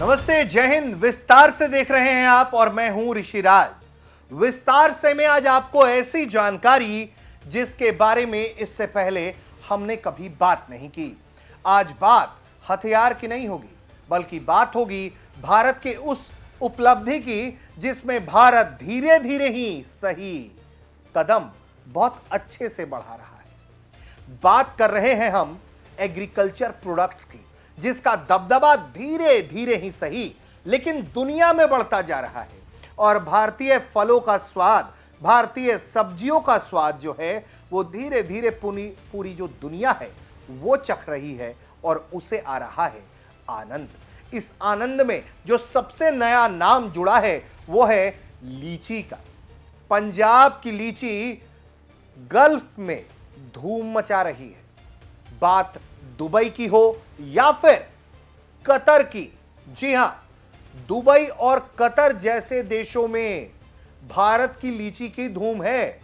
नमस्ते, जय हिंद। विस्तार से देख रहे हैं आप और मैं हूं ऋषिराज। विस्तार से में आज आपको ऐसी जानकारी जिसके बारे में इससे पहले हमने कभी बात नहीं की। आज बात हथियार की नहीं होगी, बल्कि बात होगी भारत के उस उपलब्धि की जिसमें भारत धीरे धीरे ही सही कदम बहुत अच्छे से बढ़ा रहा है। बात कर रहे हैं हम एग्रीकल्चर प्रोडक्ट्स की, जिसका दबदबा धीरे धीरे ही सही लेकिन दुनिया में बढ़ता जा रहा है। और भारतीय फलों का स्वाद, भारतीय सब्जियों का स्वाद जो है वो धीरे धीरे पूरी जो दुनिया है वो चख रही है और उसे आ रहा है आनंद। इस आनंद में जो सबसे नया नाम जुड़ा है वो है लीची का। पंजाब की लीची गल्फ में धूम मचा रही है। बात दुबई की हो या फिर कतर की, जी हां, दुबई और कतर जैसे देशों में भारत की लीची की धूम है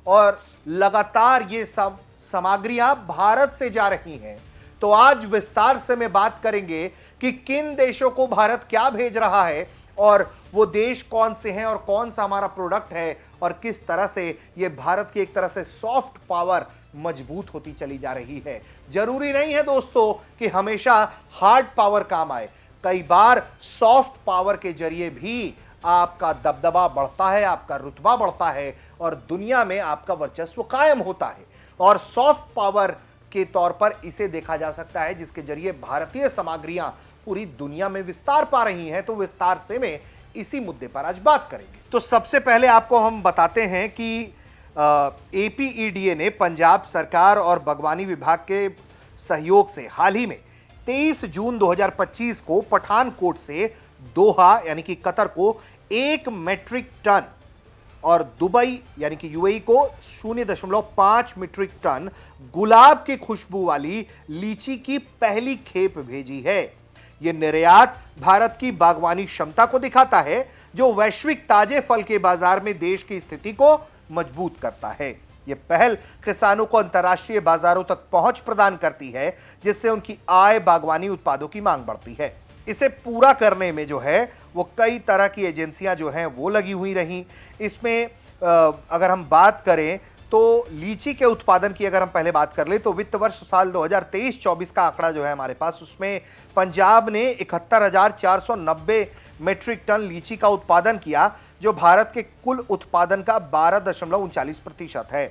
और लगातार ये सब सामग्रियां भारत से जा रही हैं। तो आज विस्तार से मैं बात करेंगे कि किन देशों को भारत क्या भेज रहा है और वो देश कौन से हैं और कौन सा हमारा प्रोडक्ट है और किस तरह से ये भारत की एक तरह से सॉफ्ट पावर मजबूत होती चली जा रही है। जरूरी नहीं है दोस्तों कि हमेशा हार्ड पावर काम आए, कई बार सॉफ्ट पावर के जरिए भी आपका दबदबा बढ़ता है, आपका रुतबा बढ़ता है और दुनिया में आपका वर्चस्व कायम होता है। और सॉफ्ट पावर के तौर पर इसे देखा जा सकता है जिसके जरिए भारतीय सामग्रियां पूरी दुनिया में विस्तार पा रही हैं। तो विस्तार से में इसी मुद्दे पर आज बात करेंगे। तो सबसे पहले आपको हम बताते हैं कि एपीईडीए ने पंजाब सरकार और बागवानी विभाग के सहयोग से हाल ही में 23 जून 2025 को पठानकोट से दोहा यानी कि कतर को 1 मीट्रिक टन और दुबई यानी कि यूएई को 0.5 मीट्रिक टन गुलाब की खुशबू वाली लीची की पहली खेप भेजी है। यह निर्यात भारत की बागवानी क्षमता को दिखाता है, जो वैश्विक ताजे फल के बाजार में देश की स्थिति को मजबूत करता है। यह पहल किसानों को अंतर्राष्ट्रीय बाजारों तक पहुंच प्रदान करती है, जिससे उनकी आय, बागवानी उत्पादों की मांग बढ़ती है। इसे पूरा करने में जो है वो कई तरह की एजेंसियां जो हैं वो लगी हुई रहीं। इसमें अगर हम बात करें तो लीची के उत्पादन की अगर हम पहले बात कर ले तो वित्त वर्ष साल 2023-24 का आंकड़ा जो है हमारे पास, उसमें पंजाब ने 71,490 मीट्रिक टन लीची का उत्पादन किया, जो भारत के कुल उत्पादन का 12.39% है।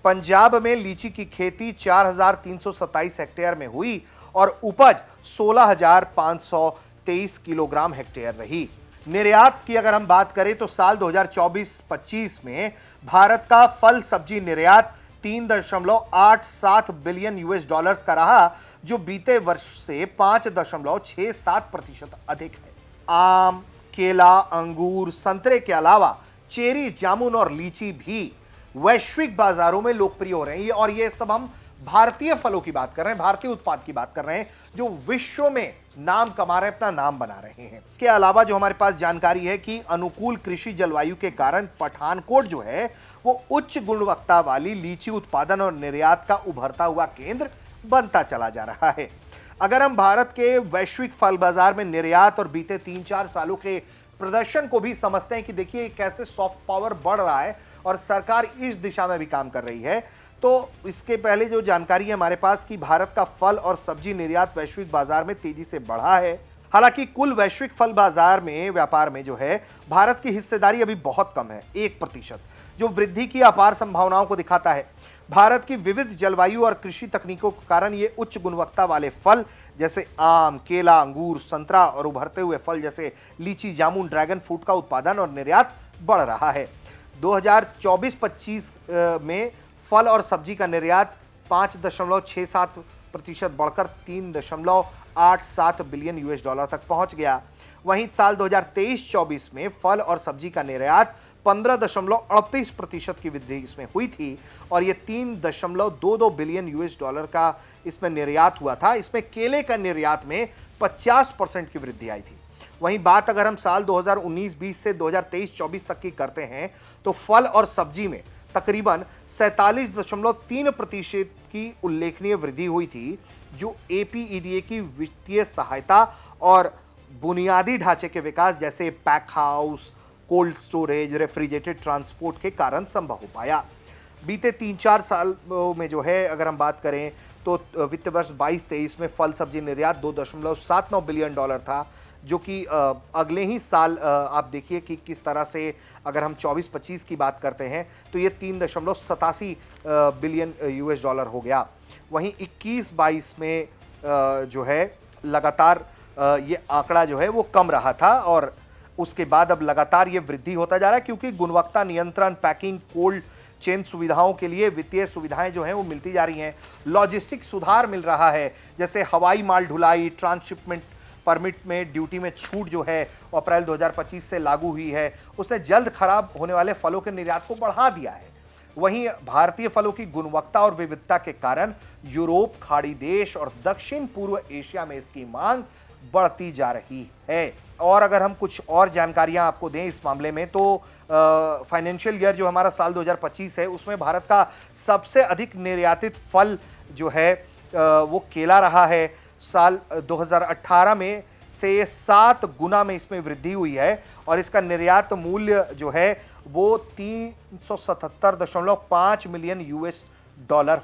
पंजाब में लीची की खेती 4,327 हेक्टेयर में हुई और उपज 16,523 किलोग्राम हेक्टेयर रही। निर्यात की अगर हम बात करें तो साल 2024-25 में भारत का फल सब्जी निर्यात 3.87 बिलियन यूएस डॉलर्स का रहा, जो बीते वर्ष से 5.67% अधिक है। आम, केला, अंगूर, संतरे के अलावा चेरी, जामुन और लीची भी वैश्विक बाजारों में लोकप्रिय हो रहे हैं। और ये सब हम भारतीय फलों की बात कर रहे हैं, भारतीय उत्पाद की बात कर रहे हैं, जो विश्व में नाम कमा रहे हैं, अपना नाम बना रहे हैं। के अलावा जो हमारे पास जानकारी है कि अनुकूल कृषि जलवायु के कारण पठानकोट जो है वो उच्च गुणवत्ता वाली लीची उत्पादन और निर्यात का उभरता हुआ केंद्र बनता चला जा रहा है। अगर हम भारत के वैश्विक फल बाजार में निर्यात और बीते 3-4 सालों के प्रदर्शन को भी समझते हैं कि देखिए कैसे सॉफ्ट पावर बढ़ रहा है और सरकार इस दिशा में भी काम कर रही है, तो इसके पहले जो जानकारी है हमारे पास कि भारत का फल और सब्जी निर्यात वैश्विक बाजार में तेजी से बढ़ा है। हालांकि कुल वैश्विक फल बाजार में व्यापार में जो है भारत की हिस्सेदारी अभी बहुत कम है, 1%, जो वृद्धि की अपार संभावनाओं को दिखाता है। भारत की विविध जलवायु और कृषि तकनीकों के कारण ये उच्च गुणवत्ता वाले फल जैसे आम, केला, अंगूर, संतरा और उभरते हुए फल जैसे लीची, जामुन, ड्रैगन फ्रूट का उत्पादन और निर्यात बढ़ रहा है। 2024-25 में फल और सब्जी का निर्यात 5.67% बढ़कर 3.87 बिलियन यूएस डॉलर तक पहुंच गया। वहीं साल 2023-24 में फल और सब्जी का निर्यात 15.38% की वृद्धि इसमें हुई थी और यह 3.22 बिलियन यूएस डॉलर का इसमें निर्यात हुआ था। इसमें केले का निर्यात में 50% की वृद्धि आई थी। वहीं बात अगर हम साल 2019-20 से 2023-24 तक की करते हैं तो फल और सब्जी में तकरीबन 47.3% की उल्लेखनीय वृद्धि हुई थी, जो एपीईडीए की वित्तीय सहायता और बुनियादी ढांचे के विकास जैसे pack house, cold storage, refrigerated transport के कारण संभव हो पाया। बीते 3-4 साल में जो है अगर हम बात करें तो वित्त वर्ष 22-23 में फल सब्जी निर्यात $2.79 बिलियन था, जो कि अगले ही साल आप देखिए कि किस तरह से अगर हम 24-25 की बात करते हैं तो ये $3.87 बिलियन हो गया। वहीं 21-22 में जो है लगातार ये आंकड़ा जो है वो कम रहा था और उसके बाद अब लगातार ये वृद्धि होता जा रहा है, क्योंकि गुणवत्ता नियंत्रण, पैकिंग, कोल्ड चेन सुविधाओं के लिए वित्तीय सुविधाएं जो हैं वो मिलती जा रही हैं। लॉजिस्टिक सुधार मिल रहा है, जैसे हवाई माल ढुलाई, ट्रांसशिपमेंट परमिट में ड्यूटी में छूट जो है अप्रैल 2025 से लागू हुई है, उसने जल्द खराब होने वाले फलों के निर्यात को बढ़ा दिया है। वहीं भारतीय फलों की गुणवत्ता और विविधता के कारण यूरोप, खाड़ी देश और दक्षिण पूर्व एशिया में इसकी मांग बढ़ती जा रही है। और अगर हम कुछ और जानकारियां आपको दें इस मामले में तो फाइनेंशियल ईयर जो हमारा साल 2025 है उसमें भारत का सबसे अधिक निर्यातित फल जो है वो केला रहा है। साल 2018 में से ये 7 गुना में इसमें वृद्धि हुई है और इसका निर्यात मूल्य जो है वो 377.5 मिलियन $US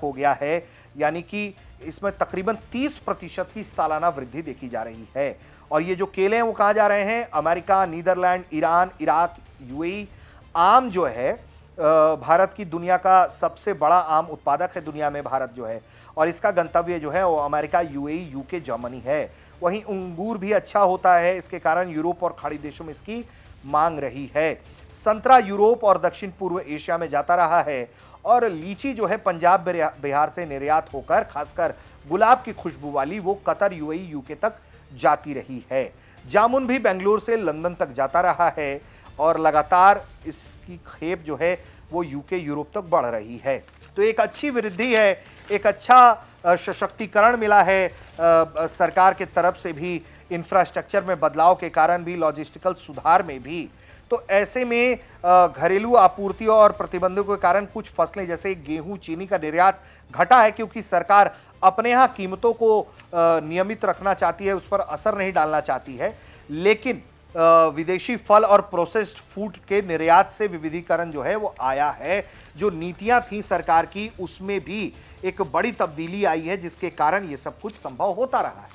हो गया है, यानी कि इसमें तकरीबन 30% की सालाना वृद्धि देखी जा रही है। और ये जो केले हैं वो कहाँ जा रहे हैं? America, Netherland, Iran, Iraq, UAE. आम जो है भारत की दुनिया का सबसे बड़ा आम उत्पादक है दुनिया में भारत जो है, और इसका गंतव्य जो है वो अमेरिका, यूएई, यूके, जर्मनी है। वहीं अंगूर भी अच्छा होता है, इसके कारण यूरोप और खाड़ी देशों में इसकी मांग रही है। संतरा यूरोप और दक्षिण पूर्व एशिया में जाता रहा है और लीची जो है पंजाब, बिहार से निर्यात होकर खासकर गुलाब की खुशबू वाली वो कतर, यूएई, यूके तक जाती रही है। जामुन भी बेंगलुरु से लंदन तक जाता रहा है और लगातार इसकी खेप जो है वो यूके, यूरोप तक बढ़ रही है। तो एक अच्छी वृद्धि है, एक अच्छा सशक्तिकरण मिला है सरकार के तरफ से भी, इंफ्रास्ट्रक्चर में बदलाव के कारण भी, लॉजिस्टिकल सुधार में भी। तो ऐसे में घरेलू आपूर्ति और प्रतिबंधों के कारण कुछ फसलें जैसे गेहूं, चीनी का निर्यात घटा है, क्योंकि सरकार अपने यहाँ कीमतों को नियमित रखना चाहती है, उस पर असर नहीं डालना चाहती है। लेकिन विदेशी फल और प्रोसेस्ड फूड के निर्यात से विविधीकरण जो है वो आया है। जो नीतियां थी सरकार की उसमें भी एक बड़ी तब्दीली आई है, जिसके कारण ये सब कुछ संभव होता रहा है।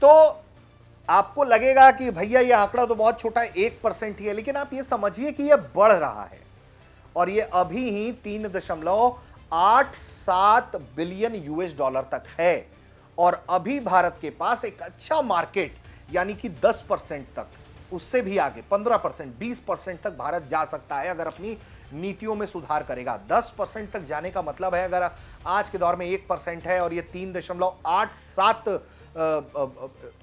तो आपको लगेगा कि भैया ये आंकड़ा तो बहुत छोटा है, 1% ही है, लेकिन आप ये समझिए कि ये बढ़ रहा है और ये अभी ही 3.87 बिलियन $US तक है। और अभी भारत के पास एक अच्छा मार्केट यानी कि 10% तक, उससे भी आगे 15%, 20% तक भारत जा सकता है अगर अपनी नीतियों में सुधार करेगा। 10% तक जाने का मतलब है अगर आज के दौर में 1% है और ये 3.87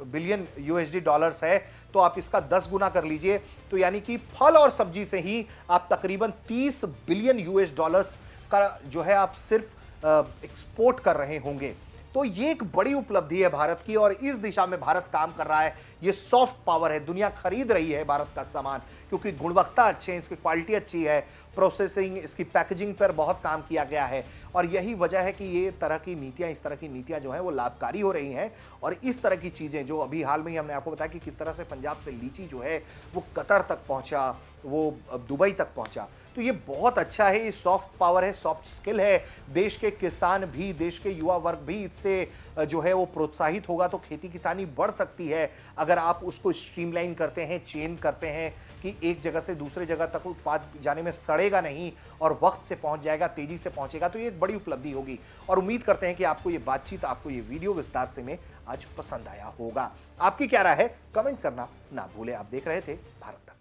बिलियन $US है, तो आप इसका 10 गुना कर लीजिए, तो यानी कि फल और सब्जी से ही आप तकरीबन 30 बिलियन $US का जो है आप सिर्फ एक्सपोर्ट कर रहे होंगे। तो ये एक बड़ी उपलब्धि है भारत की और इस दिशा में भारत काम कर रहा है। ये सॉफ्ट पावर है, दुनिया खरीद रही है भारत का सामान, क्योंकि गुणवत्ता अच्छी है, इसकी क्वालिटी अच्छी है, प्रोसेसिंग, इसकी पैकेजिंग पर बहुत काम किया गया है। और यही वजह है कि ये तरह की नीतियां, इस तरह की नीतियां जो हैं वो लाभकारी हो रही हैं। और इस तरह की चीज़ें जो अभी हाल में ही हमने आपको बताया कि किस तरह से पंजाब से लीची जो है वो कतर तक पहुंचा, वो दुबई तक पहुंचा, तो ये बहुत अच्छा है। ये सॉफ्ट पावर है, सॉफ्ट स्किल है। देश के किसान भी, देश के युवा वर्ग भी इससे जो है वो प्रोत्साहित होगा, तो खेती किसानी बढ़ सकती है अगर आप उसको स्ट्रीमलाइन करते हैं, चेन करते हैं कि एक जगह से दूसरे जगह तक उत्पाद जाने में सड़ेगा नहीं और वक्त से पहुंच जाएगा, तेजी से पहुंचेगा। तो ये एक बड़ी उपलब्धि होगी और उम्मीद करते हैं कि आपको ये बातचीत, आपको ये वीडियो विस्तार से में आज पसंद आया होगा। आपकी क्या राय है, कमेंट करना ना भूलें। आप देख रहे थे भारत तक।